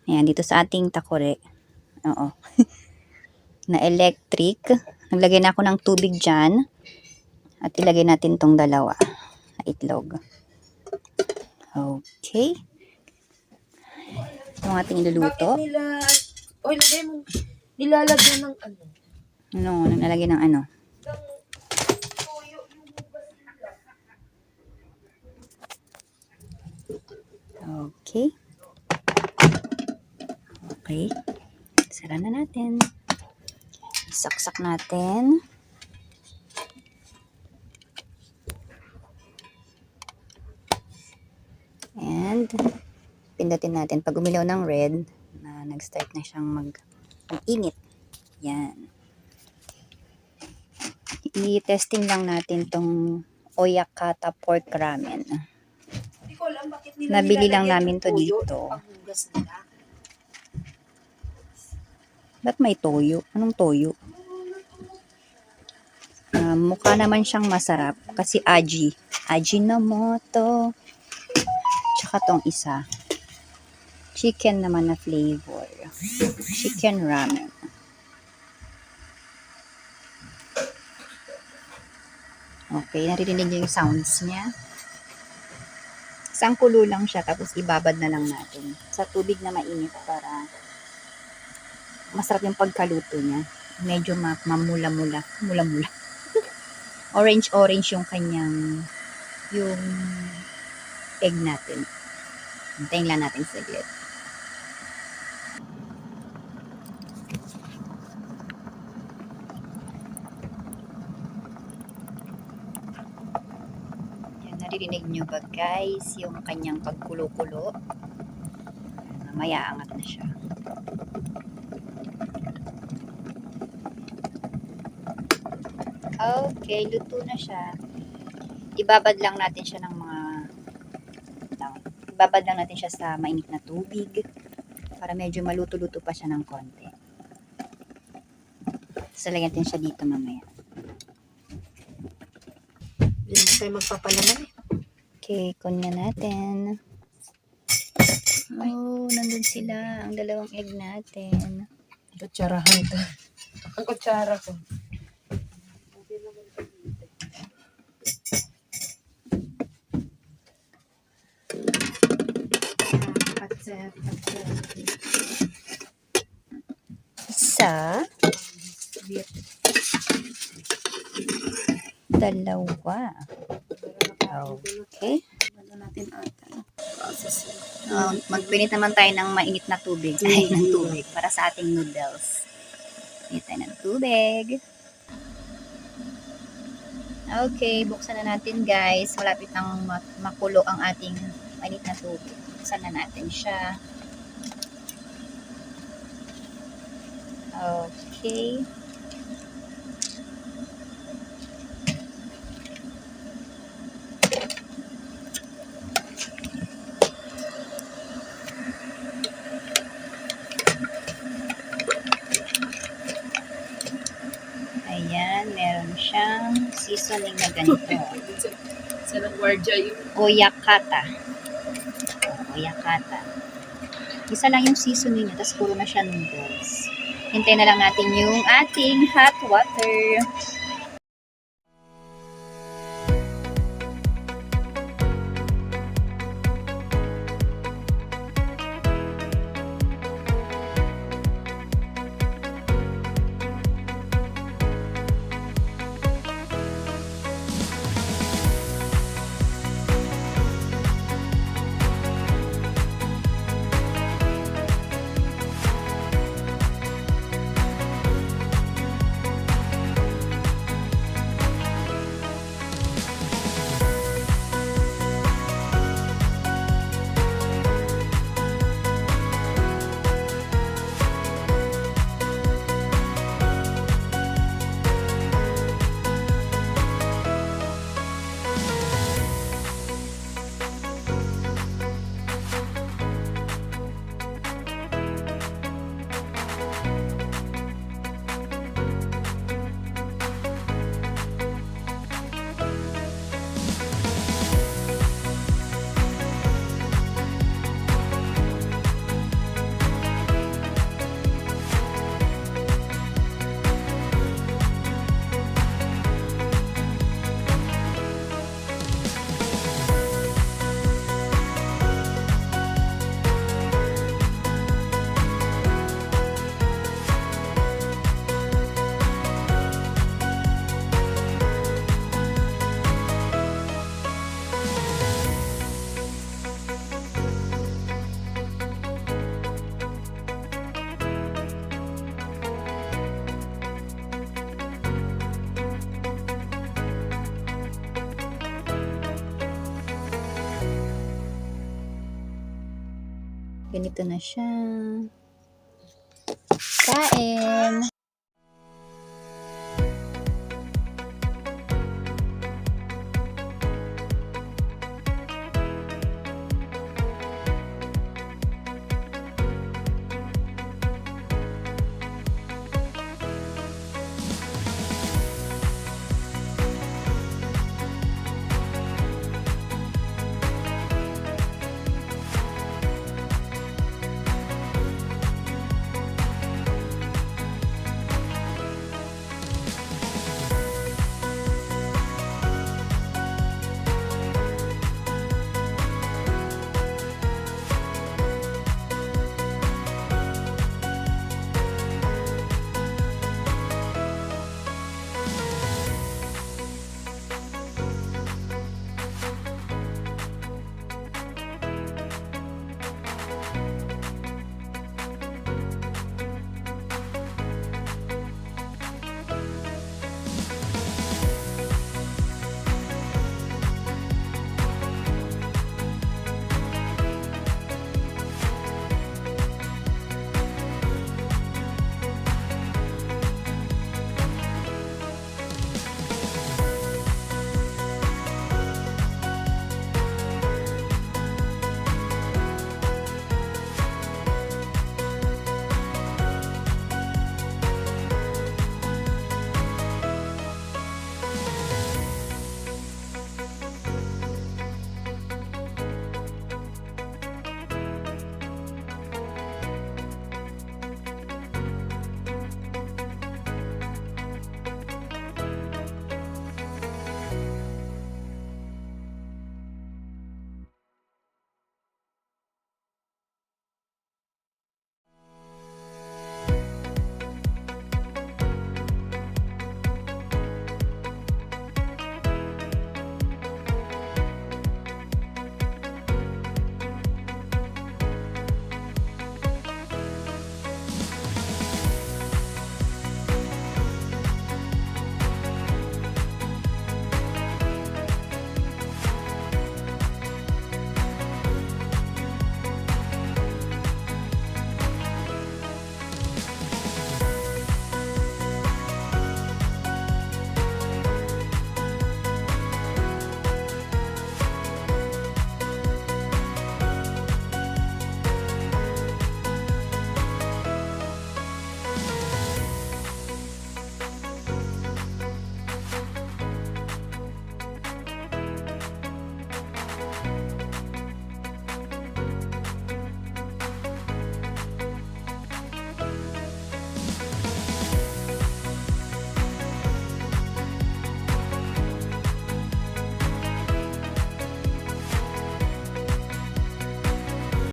Ayan, dito sa ating takore. Oo. Na electric. Naglagay na ako ng tubig dyan. At ilagay natin tong dalawa na itlog. Okay. Ito ang ating iluluto. Bakit nila, lagay mo, nilalagyan ng ano? Ano, nalagay ng ano? Okay. Okay. Sara na natin. Saksak natin. And pindutin natin. Pag umilaw ng red, na nag-start na siyang mag-init. Yan. I-testing lang natin tong Oyakata pork ramen. Hindi ko alam bakit nila Nabili lang nilalagyan namin ng to toyo dito. yung panghugas nila. Ba't may toyo? Anong toyo? Mukha naman siyang masarap kasi aji. Ajinomoto. Tsaka tong isa. Chicken naman na flavor. Chicken ramen. Okay, naririnig niyo yung sounds niya. Isang kulo lang siya tapos ibabad na lang natin sa tubig na mainit para masarap yung pagkaluto niya. Medyo mamula-mula. Mula-mula. Orange-orange yung kanyang yung egg natin. Hintayin lang natin saglit. Yan, naririnig nyo ba guys yung kanyang pagkulo-kulo? Mamaya angat na siya. Okay, luto na siya. Ibabad lang natin siya ng mga ibabad lang natin siya sa mainit na tubig para medyo maluto-luto pa siya ng konti. Salagyan natin siya dito mamaya. Hindi na tayo magpapalaman eh. Okay, kunya natin. Oh, nandun sila. Ang dalawang egg natin. Kutsarahan ito. Ang kutsara ko. Isa. Dalawa. Okay. Natin ata. Magpinit naman tayo ng mainit na tubig. Ay, ng tubig. Para sa ating noodles. Pinit tayo ng tubig. Okay, buksan na natin guys. Malapit nang makulo ang ating mainit na tubig. Buksan na natin siya. Okay. Ayan, meron siyang seasoning na ganito. Sa nagwardya yung Oyakata. Oyakata. Isa lang yung seasoning niya, tapos puro na siya noodles. Hintayin na lang natin yung ating hot water. Ganito na siya. Kain!